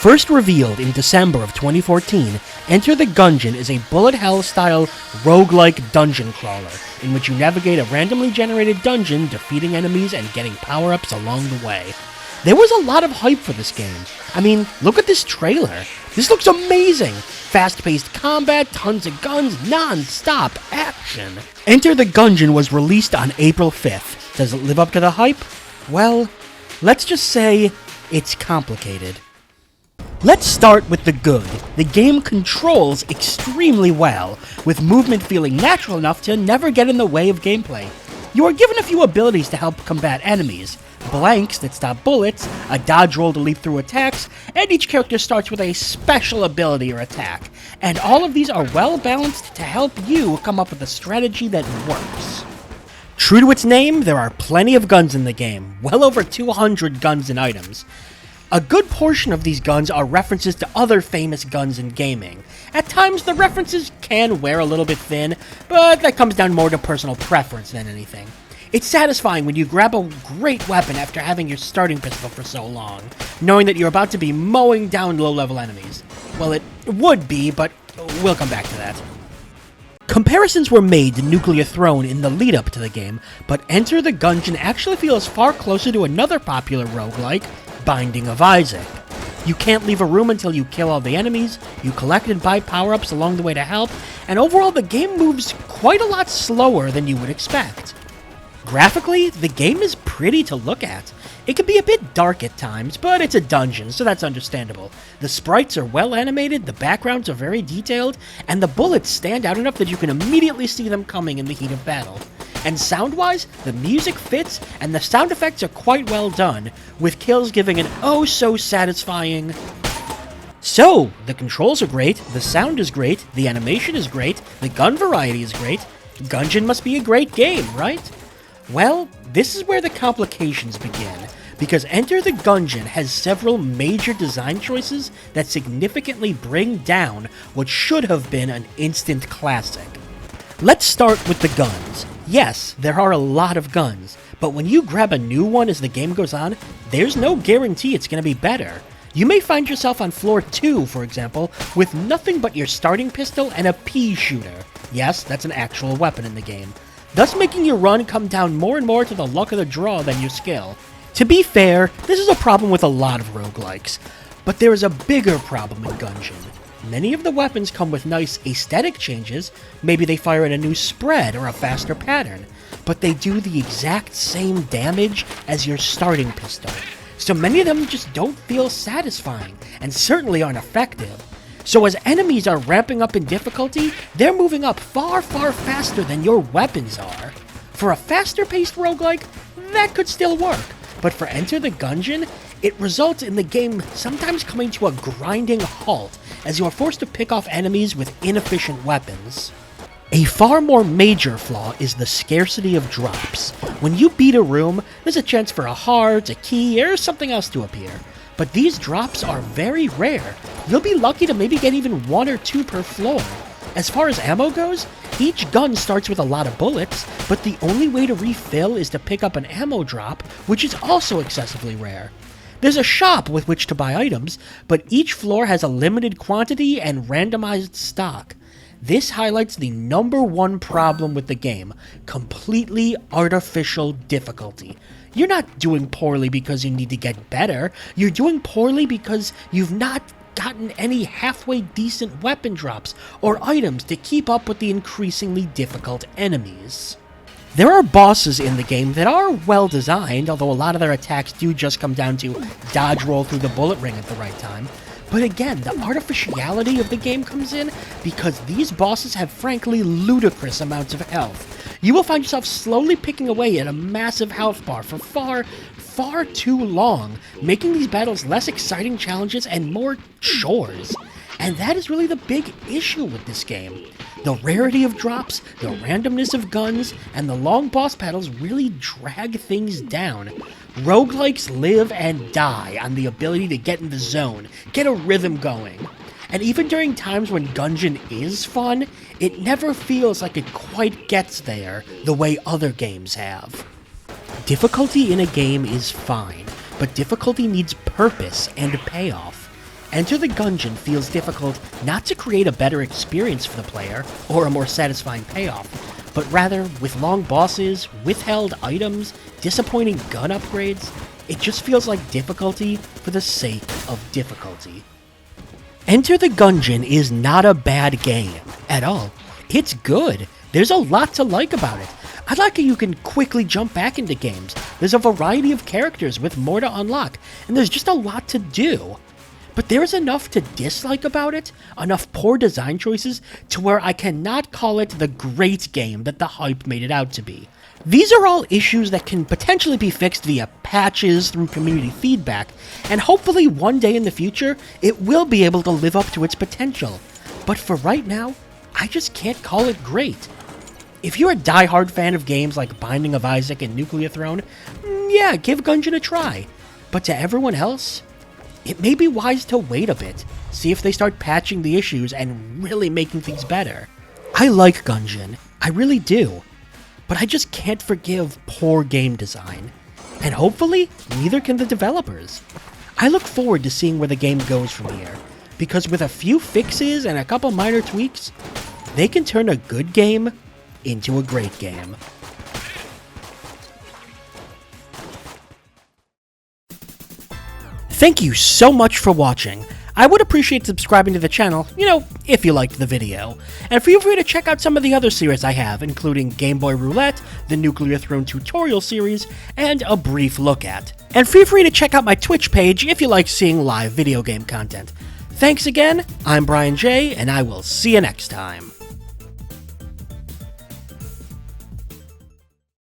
First revealed in December of 2014, Enter the Gungeon is a bullet hell-style roguelike dungeon crawler, in which you navigate a randomly generated dungeon, defeating enemies and getting power-ups along the way. There was a lot of hype for this game. I mean, look at this trailer. This looks amazing! Fast-paced combat, tons of guns, non-stop action. Enter the Gungeon was released on April 5th. Does it live up to the hype? Well, let's just say it's complicated. Let's start with the good. The game controls extremely well, with movement feeling natural enough to never get in the way of gameplay. You are given a few abilities to help combat enemies. Blanks that stop bullets, a dodge roll to leap through attacks, and each character starts with a special ability or attack. And all of these are well balanced to help you come up with a strategy that works. True to its name, there are plenty of guns in the game, well over 200 guns and items. A good portion of these guns are references to other famous guns in gaming. At times, the references can wear a little bit thin, but that comes down more to personal preference than anything. It's satisfying when you grab a great weapon after having your starting pistol for so long, knowing that you're about to be mowing down low-level enemies. Well, it would be, but we'll come back to that. Comparisons were made to Nuclear Throne in the lead-up to the game, but Enter the Gungeon actually feels far closer to another popular roguelike, Binding of Isaac. You can't leave a room until you kill all the enemies, you collect and buy power-ups along the way to help, and overall the game moves quite a lot slower than you would expect. Graphically, the game is pretty to look at. It can be a bit dark at times, but it's a dungeon, so that's understandable. The sprites are well animated, the backgrounds are very detailed, and the bullets stand out enough that you can immediately see them coming in the heat of battle. And sound-wise, the music fits, and the sound effects are quite well done, with kills giving an oh-so-satisfying... So, the controls are great, the sound is great, the animation is great, the gun variety is great. Gungeon must be a great game, right? Well, this is where the complications begin, because Enter the Gungeon has several major design choices that significantly bring down what should have been an instant classic. Let's start with the guns. Yes, there are a lot of guns, but when you grab a new one as the game goes on, there's no guarantee it's going to be better. You may find yourself on floor 2, for example, with nothing but your starting pistol and a pea shooter. Yes, that's an actual weapon in the game, thus making your run come down more and more to the luck of the draw than your skill. To be fair, this is a problem with a lot of roguelikes, but there is a bigger problem in Gungeon. Many of the weapons come with nice aesthetic changes, maybe they fire in a new spread or a faster pattern, but they do the exact same damage as your starting pistol, so many of them just don't feel satisfying, and certainly aren't effective. So as enemies are ramping up in difficulty, they're moving up far, far faster than your weapons are. For a faster-paced roguelike, that could still work, but for Enter the Gungeon, it results in the game sometimes coming to a grinding halt, as you are forced to pick off enemies with inefficient weapons. A far more major flaw is the scarcity of drops. When you beat a room, there's a chance for a heart, a key, or something else to appear. But these drops are very rare. You'll be lucky to maybe get even 1 or 2 per floor. As far as ammo goes, each gun starts with a lot of bullets, but the only way to refill is to pick up an ammo drop, which is also excessively rare. There's a shop with which to buy items, but each floor has a limited quantity and randomized stock. This highlights the #1 problem with the game: completely artificial difficulty. You're not doing poorly because you need to get better, you're doing poorly because you've not gotten any halfway decent weapon drops or items to keep up with the increasingly difficult enemies. There are bosses in the game that are well designed, although a lot of their attacks do just come down to dodge roll through the bullet ring at the right time. But again, the artificiality of the game comes in because these bosses have frankly ludicrous amounts of health. You will find yourself slowly picking away at a massive health bar for far too long, making these battles less exciting challenges and more chores. And that is really the big issue with this game. The rarity of drops, the randomness of guns, and the long boss battles really drag things down. Roguelikes live and die on the ability to get in the zone, get a rhythm going. And even during times when Gungeon is fun, it never feels like it quite gets there the way other games have. Difficulty in a game is fine, but difficulty needs purpose and payoff. Enter the Gungeon feels difficult not to create a better experience for the player or a more satisfying payoff, but rather with long bosses, withheld items, disappointing gun upgrades. It just feels like difficulty for the sake of difficulty. Enter the Gungeon is not a bad game at all. It's good. There's a lot to like about it. I like how you can quickly jump back into games. There's a variety of characters with more to unlock, and there's just a lot to do. But there is enough to dislike about it, enough poor design choices, to where I cannot call it the great game that the hype made it out to be. These are all issues that can potentially be fixed via patches through community feedback, and hopefully one day in the future, it will be able to live up to its potential. But for right now, I just can't call it great. If you're a die-hard fan of games like Binding of Isaac and Nuclear Throne, yeah, give Gungeon a try. But to everyone else, it may be wise to wait a bit, see if they start patching the issues and really making things better. I like Gungeon, I really do, but I just can't forgive poor game design. And hopefully, neither can the developers. I look forward to seeing where the game goes from here, because with a few fixes and a couple minor tweaks, they can turn a good game into a great game. Thank you so much for watching. I would appreciate subscribing to the channel, if you liked the video. And feel free to check out some of the other series I have, including Game Boy Roulette, the Nuclear Throne tutorial series, and A Brief Look At. And feel free to check out my Twitch page if you like seeing live video game content. Thanks again, I'm Brian J, and I will see you next time.